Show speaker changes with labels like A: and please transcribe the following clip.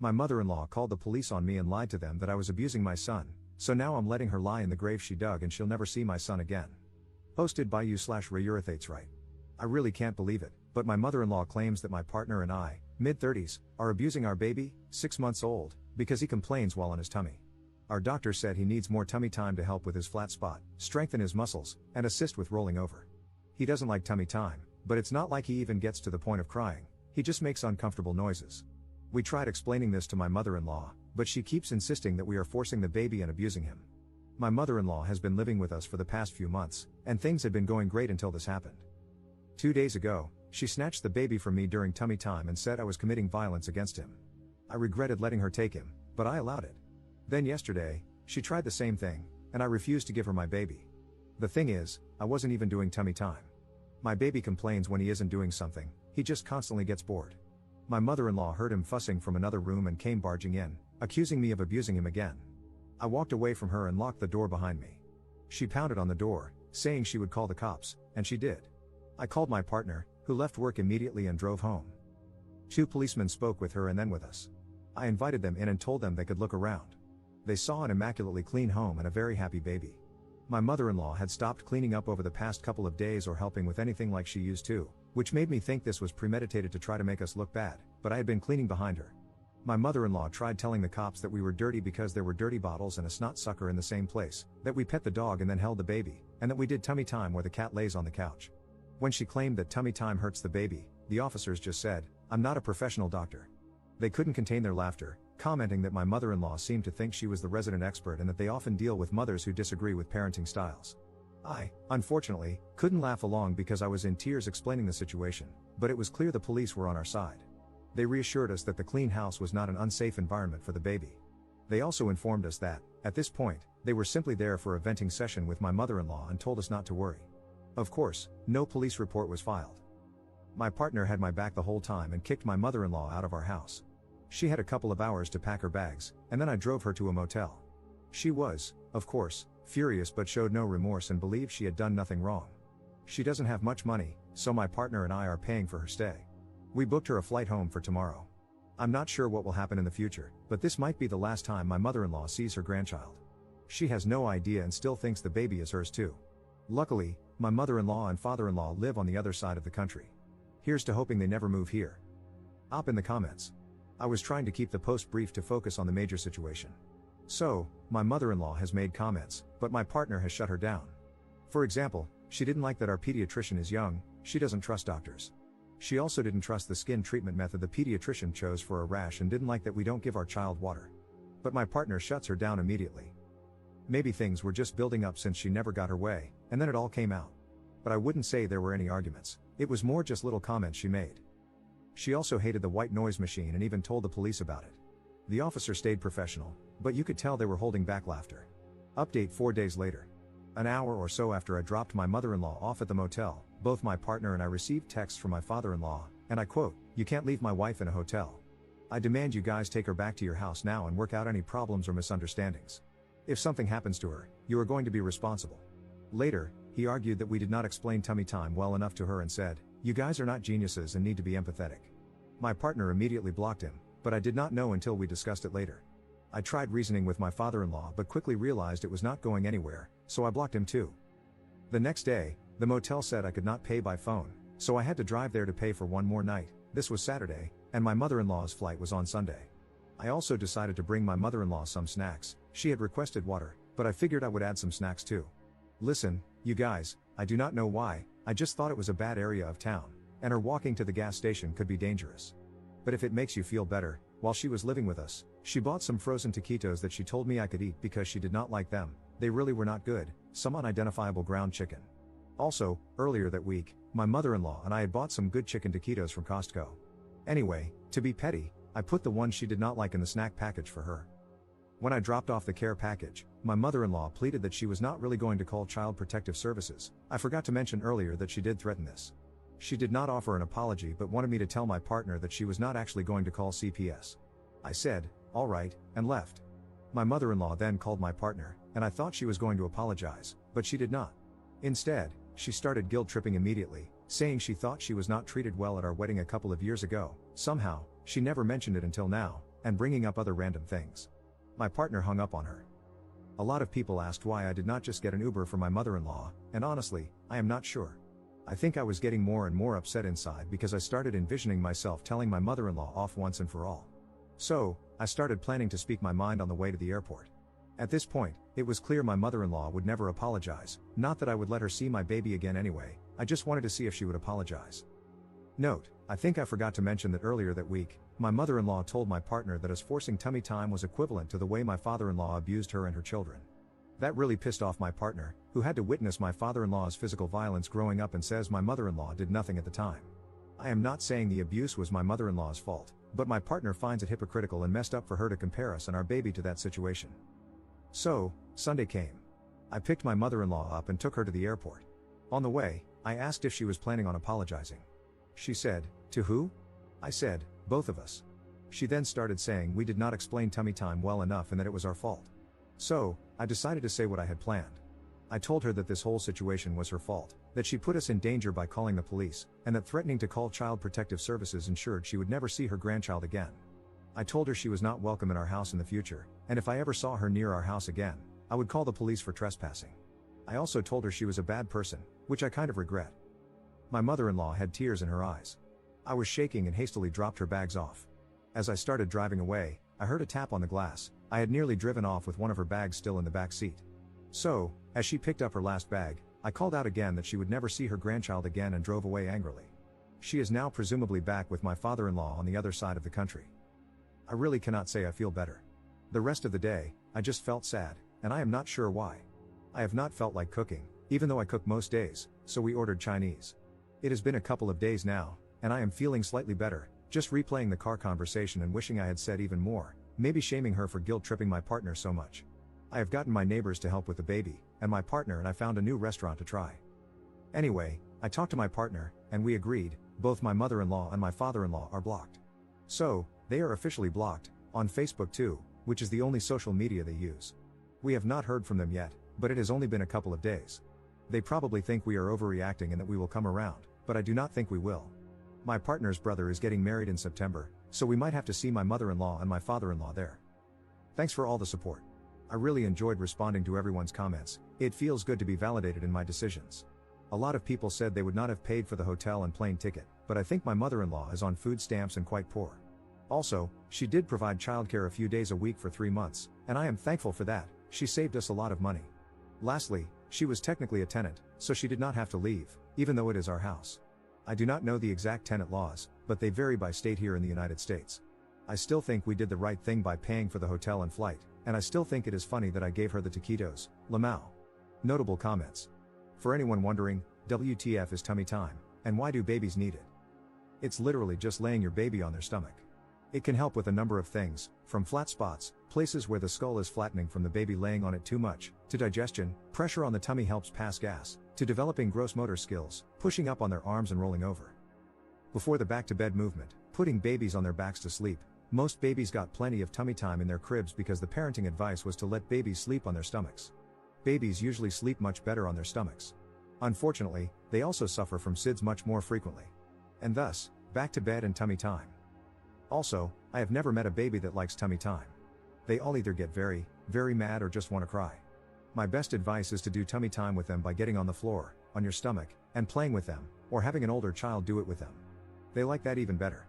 A: My mother-in-law called the police on me and lied to them that I was abusing my son, so now I'm letting her lie in the grave she dug and she'll never see my son again. Posted by you/Rayurathates right. I really can't believe it, but my mother-in-law claims that my partner and I, mid-30s, are abusing our baby, 6 months old, because he complains while on his tummy. Our doctor said he needs more tummy time to help with his flat spot, strengthen his muscles, and assist with rolling over. He doesn't like tummy time, but it's not like he even gets to the point of crying, he just makes uncomfortable noises. We tried explaining this to my mother-in-law, but she keeps insisting that we are forcing the baby and abusing him. My mother-in-law has been living with us for the past few months, and things had been going great until this happened. 2 days ago, she snatched the baby from me during tummy time and said I was committing violence against him. I regretted letting her take him, but I allowed it. Then yesterday, she tried the same thing, and I refused to give her my baby. The thing is, I wasn't even doing tummy time. My baby complains when he isn't doing something, he just constantly gets bored. My mother-in-law heard him fussing from another room and came barging in, accusing me of abusing him again. I walked away from her and locked the door behind me. She pounded on the door, saying she would call the cops, and she did. I called my partner, who left work immediately and drove home. 2 policemen spoke with her and then with us. I invited them in and told them they could look around. They saw an immaculately clean home and a very happy baby. My mother-in-law had stopped cleaning up over the past couple of days or helping with anything like she used to, which made me think this was premeditated to try to make us look bad, but I had been cleaning behind her. My mother-in-law tried telling the cops that we were dirty because there were dirty bottles and a snot sucker in the same place, that we pet the dog and then held the baby, and that we did tummy time where the cat lays on the couch. When she claimed that tummy time hurts the baby, the officers just said, "I'm not a professional doctor." They couldn't contain their laughter, commenting that my mother-in-law seemed to think she was the resident expert and that they often deal with mothers who disagree with parenting styles. I, unfortunately, couldn't laugh along because I was in tears explaining the situation, but it was clear the police were on our side. They reassured us that the clean house was not an unsafe environment for the baby. They also informed us that, at this point, they were simply there for a venting session with my mother-in-law and told us not to worry. Of course, no police report was filed. My partner had my back the whole time and kicked my mother-in-law out of our house. She had a couple of hours to pack her bags, and then I drove her to a motel. She was, of course, furious but showed no remorse and believed she had done nothing wrong. She doesn't have much money, so my partner and I are paying for her stay. We booked her a flight home for tomorrow. I'm not sure what will happen in the future, but this might be the last time my mother-in-law sees her grandchild. She has no idea and still thinks the baby is hers too. Luckily, my mother-in-law and father-in-law live on the other side of the country. Here's to hoping they never move here. Op in the comments. I was trying to keep the post brief to focus on the major situation. So, my mother-in-law has made comments, but my partner has shut her down. For example, she didn't like that our pediatrician is young, she doesn't trust doctors. She also didn't trust the skin treatment method the pediatrician chose for a rash and didn't like that we don't give our child water. But my partner shuts her down immediately. Maybe things were just building up since she never got her way, and then it all came out. But I wouldn't say there were any arguments, it was more just little comments she made. She also hated the white noise machine and even told the police about it. The officer stayed professional, but you could tell they were holding back laughter. Update 4 days later. An hour or so after I dropped my mother-in-law off at the motel, both my partner and I received texts from my father-in-law, and I quote, "You can't leave my wife in a hotel. I demand you guys take her back to your house now and work out any problems or misunderstandings. If something happens to her, you are going to be responsible." Later, he argued that we did not explain tummy time well enough to her and said, "You guys are not geniuses and need to be empathetic." My partner immediately blocked him, but I did not know until we discussed it later. I tried reasoning with my father-in-law but quickly realized it was not going anywhere, so I blocked him too. The next day, the motel said I could not pay by phone, so I had to drive there to pay for one more night. This was Saturday, and my mother-in-law's flight was on Sunday. I also decided to bring my mother-in-law some snacks. She had requested water, but I figured I would add some snacks too. Listen, you guys, I do not know why, I just thought it was a bad area of town, and her walking to the gas station could be dangerous. But if it makes you feel better, while she was living with us, she bought some frozen taquitos that she told me I could eat because she did not like them. They really were not good, some unidentifiable ground chicken. Also, earlier that week, my mother-in-law and I had bought some good chicken taquitos from Costco. Anyway, to be petty, I put the one she did not like in the snack package for her. When I dropped off the care package, my mother-in-law pleaded that she was not really going to call Child Protective Services. I forgot to mention earlier that she did threaten this. She did not offer an apology but wanted me to tell my partner that she was not actually going to call CPS. I said, "All right," and left. My mother-in-law then called my partner, and I thought she was going to apologize, but she did not. Instead, she started guilt-tripping immediately, saying she thought she was not treated well at our wedding a couple of years ago. Somehow, she never mentioned it until now, and bringing up other random things. My partner hung up on her. A lot of people asked why I did not just get an Uber for my mother-in-law, and honestly, I am not sure. I think I was getting more and more upset inside because I started envisioning myself telling my mother-in-law off once and for all. So, I started planning to speak my mind on the way to the airport. At this point, it was clear my mother-in-law would never apologize, not that I would let her see my baby again anyway, I just wanted to see if she would apologize. Note, I think I forgot to mention that earlier that week, my mother-in-law told my partner that us forcing tummy time was equivalent to the way my father-in-law abused her and her children. That really pissed off my partner, who had to witness my father-in-law's physical violence growing up and says my mother-in-law did nothing at the time. I am not saying the abuse was my mother-in-law's fault, but my partner finds it hypocritical and messed up for her to compare us and our baby to that situation. So, Sunday came. I picked my mother-in-law up and took her to the airport. On the way, I asked if she was planning on apologizing. She said, "To who?" I said, "Both of us." She then started saying we did not explain tummy time well enough and that it was our fault. So, I decided to say what I had planned. I told her that this whole situation was her fault, that she put us in danger by calling the police, and that threatening to call Child Protective Services ensured she would never see her grandchild again. I told her she was not welcome in our house in the future, and if I ever saw her near our house again, I would call the police for trespassing. I also told her she was a bad person, which I kind of regret. My mother-in-law had tears in her eyes. I was shaking and hastily dropped her bags off. As I started driving away, I heard a tap on the glass. I had nearly driven off with one of her bags still in the back seat. So, as she picked up her last bag, I called out again that she would never see her grandchild again and drove away angrily. She is now presumably back with my father-in-law on the other side of the country. I really cannot say I feel better. The rest of the day, I just felt sad, and I am not sure why. I have not felt like cooking, even though I cook most days, so we ordered Chinese. It has been a couple of days now, and I am feeling slightly better, just replaying the car conversation and wishing I had said even more, maybe shaming her for guilt-tripping my partner so much. I have gotten my neighbors to help with the baby, and my partner and I found a new restaurant to try. Anyway, I talked to my partner, and we agreed, both my mother-in-law and my father-in-law are blocked. So, they are officially blocked, on Facebook too, which is the only social media they use. We have not heard from them yet, but it has only been a couple of days. They probably think we are overreacting and that we will come around, but I do not think we will. My partner's brother is getting married in September, so we might have to see my mother-in-law and my father-in-law there. Thanks for all the support. I really enjoyed responding to everyone's comments. It feels good to be validated in my decisions. A lot of people said they would not have paid for the hotel and plane ticket, but I think my mother-in-law is on food stamps and quite poor. Also, she did provide childcare a few days a week for 3 months, and I am thankful for that. She saved us a lot of money. Lastly, she was technically a tenant, so she did not have to leave, even though it is our house. I do not know the exact tenant laws, but they vary by state here in the United States. I still think we did the right thing by paying for the hotel and flight, and I still think it is funny that I gave her the taquitos, lamau. Notable comments. For anyone wondering, WTF is tummy time, and why do babies need it? It's literally just laying your baby on their stomach. It can help with a number of things, from flat spots, places where the skull is flattening from the baby laying on it too much, to digestion, pressure on the tummy helps pass gas, to developing gross motor skills, pushing up on their arms and rolling over. Before the back-to-bed movement, putting babies on their backs to sleep, most babies got plenty of tummy time in their cribs because the parenting advice was to let babies sleep on their stomachs. Babies usually sleep much better on their stomachs. Unfortunately, they also suffer from SIDS much more frequently. And thus, back to bed and tummy time. Also, I have never met a baby that likes tummy time. They all either get very, very mad or just want to cry. My best advice is to do tummy time with them by getting on the floor, on your stomach, and playing with them, or having an older child do it with them. They like that even better.